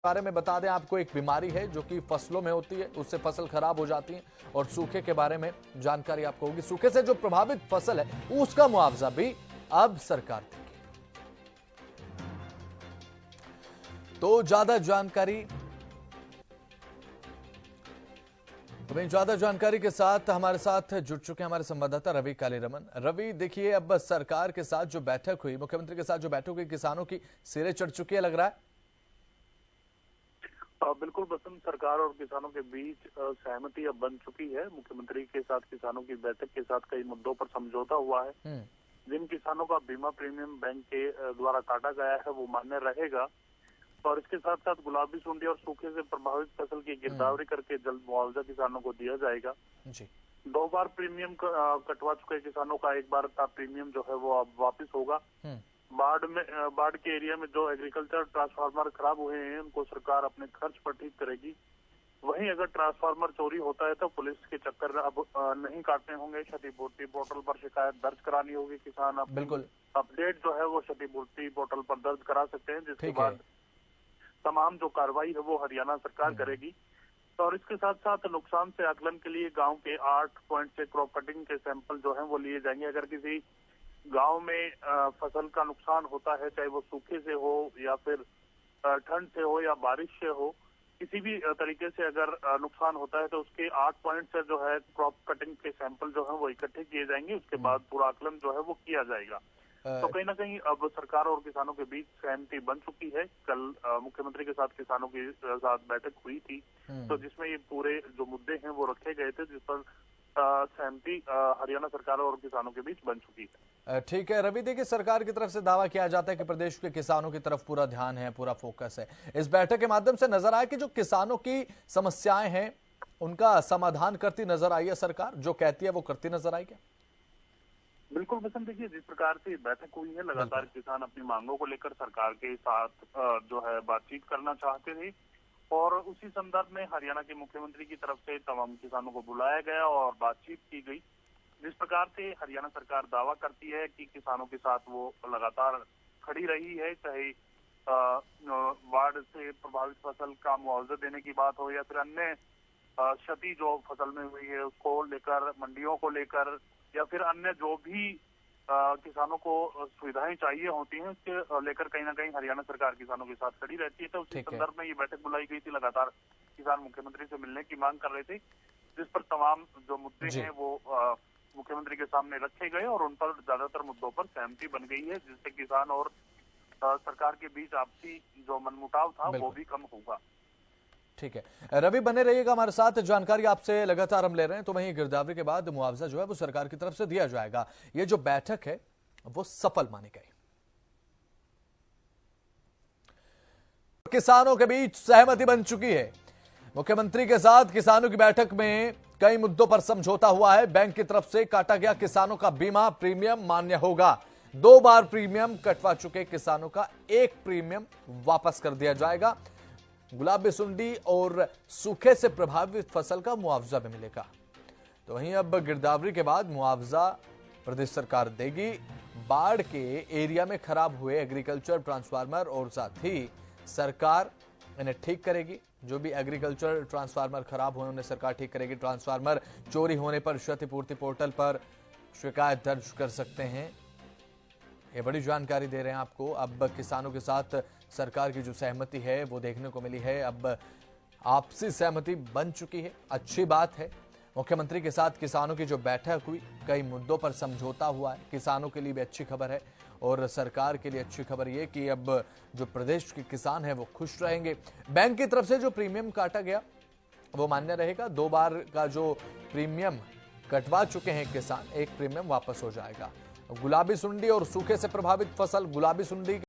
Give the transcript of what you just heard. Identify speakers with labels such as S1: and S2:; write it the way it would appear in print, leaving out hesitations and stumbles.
S1: बारे में बता दें आपको, एक बीमारी है जो कि फसलों में होती है, उससे फसल खराब हो जाती है। और सूखे के बारे में जानकारी आपको होगी। सूखे से जो प्रभावित फसल है उसका मुआवजा भी अब सरकार देगी। तो ज्यादा जानकारी के साथ हमारे साथ जुड़ चुके हैं हमारे संवाददाता रवि कालीरमन। रवि, देखिए, अब सरकार के साथ जो बैठक हुई, मुख्यमंत्री के साथ जो बैठक हुई, किसानों की सिरे चढ़ चुकी है लग रहा है।
S2: बिल्कुल बसंत, सरकार और किसानों के बीच सहमति अब बन चुकी है। मुख्यमंत्री के साथ किसानों की बैठक के साथ कई मुद्दों पर समझौता हुआ है। जिन किसानों का बीमा प्रीमियम बैंक के द्वारा काटा गया है वो मान्य रहेगा, और इसके साथ साथ गुलाबी सुंडी और सूखे से प्रभावित फसल की गिरदावरी करके जल्द मुआवजा किसानों को दिया जाएगा।
S1: जी।
S2: 2 बार प्रीमियम कटवा चुके किसानों का 1 बार का प्रीमियम जो है वो अब वापिस होगा। बाढ़ के एरिया में जो एग्रीकल्चर ट्रांसफार्मर खराब हुए हैं उनको सरकार अपने खर्च पर ठीक करेगी। वहीं अगर ट्रांसफार्मर चोरी होता है तो पुलिस के चक्कर अब नहीं काटने होंगे। क्षतिपूर्ति पोर्टल पर शिकायत दर्ज करानी होगी। किसान अब
S1: बिल्कुल
S2: अपडेट जो है वो क्षतिपूर्ति पोर्टल पर दर्ज करा सकते हैं, जिसके बाद तमाम जो कार्रवाई है वो हरियाणा सरकार करेगी। और इसके साथ साथ नुकसान से आकलन के लिए गांव के 8 पॉइंट से क्रॉप कटिंग के सैंपल जो है वो लिए जाएंगे। अगर किसी गांव में फसल का नुकसान होता है, चाहे वो सूखे से हो या फिर ठंड से हो या बारिश से हो, किसी भी तरीके से अगर नुकसान होता है तो उसके 8 पॉइंट से जो है क्रॉप कटिंग के सैंपल जो है वो इकट्ठे किए जाएंगे। उसके बाद पूरा आकलन जो है वो किया जाएगा। तो कहीं ना कहीं अब सरकार और किसानों के बीच सहमति बन चुकी है। कल मुख्यमंत्री के साथ किसानों के साथ बैठक हुई थी, तो जिसमें ये पूरे जो मुद्दे हैं वो रखे गए थे, जिस पर सहमति हरियाणा सरकार और किसानों के बीच बन चुकी है।
S1: ठीक है रवि, देखिए, सरकार की तरफ से दावा किया जाता है कि प्रदेश के किसानों की तरफ पूरा ध्यान है, पूरा फोकस है। इस बैठक के माध्यम से नजर आया कि जो किसानों की समस्याएं हैं उनका समाधान करती नजर आई है सरकार, जो कहती है वो करती नजर आई क्या?
S2: बिल्कुल बसंत, देखिए, जिस प्रकार से बैठक हुई है, लगातार किसान अपनी मांगों को लेकर सरकार के साथ जो है बातचीत करना चाहते थे, और उसी संदर्भ में हरियाणा के मुख्यमंत्री की तरफ से तमाम किसानों को बुलाया गया और बातचीत की गई। जिस प्रकार से हरियाणा सरकार दावा करती है कि किसानों के साथ वो लगातार खड़ी रही है, चाहे बाढ़ से प्रभावित फसल का मुआवजा देने की बात हो या फिर अन्य क्षति जो फसल में हुई है उसको लेकर, मंडियों को लेकर, या फिर अन्य जो भी किसानों को सुविधाएं चाहिए होती हैं उसके लेकर कहीं ना कहीं हरियाणा सरकार किसानों के साथ खड़ी रहती है। तो उसी संदर्भ में ये बैठक बुलाई गई थी। लगातार किसान मुख्यमंत्री से मिलने की मांग कर रहे थे, जिस पर तमाम जो मुद्दे हैं वो मुख्यमंत्री के सामने रखे गए और उन पर ज्यादातर मुद्दों पर सहमति बन गई है, जिससे किसान और सरकार के बीच आपसी जो मनमुटाव था वो भी कम होगा।
S1: ठीक है रवि, बने रहिएगा हमारे साथ, जानकारी आपसे लगातार हम ले रहे हैं। तो वहीं गिरदावरी के बाद मुआवजा जो है वो सरकार की तरफ से दिया जाएगा। ये जो बैठक है वो सफल मानी गई। किसानों के बीच सहमति बन चुकी है। मुख्यमंत्री के साथ किसानों की बैठक में कई मुद्दों पर समझौता हुआ है। बैंक की तरफ से काटा गया किसानों का बीमा प्रीमियम मान्य होगा। 2 बार प्रीमियम कटवा चुके किसानों का 1 प्रीमियम वापस कर दिया जाएगा। गुलाबी सुंडी और सूखे से प्रभावित फसल का मुआवजा भी मिलेगा। तो वहीं अब गिरदावरी के बाद मुआवजा प्रदेश सरकार देगी। बाढ़ के एरिया में खराब हुए एग्रीकल्चर ट्रांसफार्मर और साथ ही सरकार इन्हें ठीक करेगी। जो भी एग्रीकल्चर ट्रांसफार्मर खराब हुए उन्हें सरकार ठीक करेगी। ट्रांसफार्मर चोरी होने पर क्षतिपूर्ति पोर्टल पर शिकायत दर्ज कर सकते हैं। ये बड़ी जानकारी दे रहे हैं आपको। अब किसानों के साथ सरकार की जो सहमति है वो देखने को मिली है। अब आपसी सहमति बन चुकी है, अच्छी बात है। मुख्यमंत्री के साथ किसानों की जो बैठक हुई, कई मुद्दों पर समझौता हुआ है। किसानों के लिए भी अच्छी खबर है और सरकार के लिए अच्छी खबर ये कि अब जो प्रदेश के किसान हैं वो खुश रहेंगे। बैंक की तरफ से जो प्रीमियम काटा गया वो मान्य रहेगा। 2 बार का जो प्रीमियम कटवा चुके हैं किसान, 1 प्रीमियम वापस हो जाएगा। गुलाबी सुंडी और सूखे से प्रभावित फसल, गुलाबी सुंडी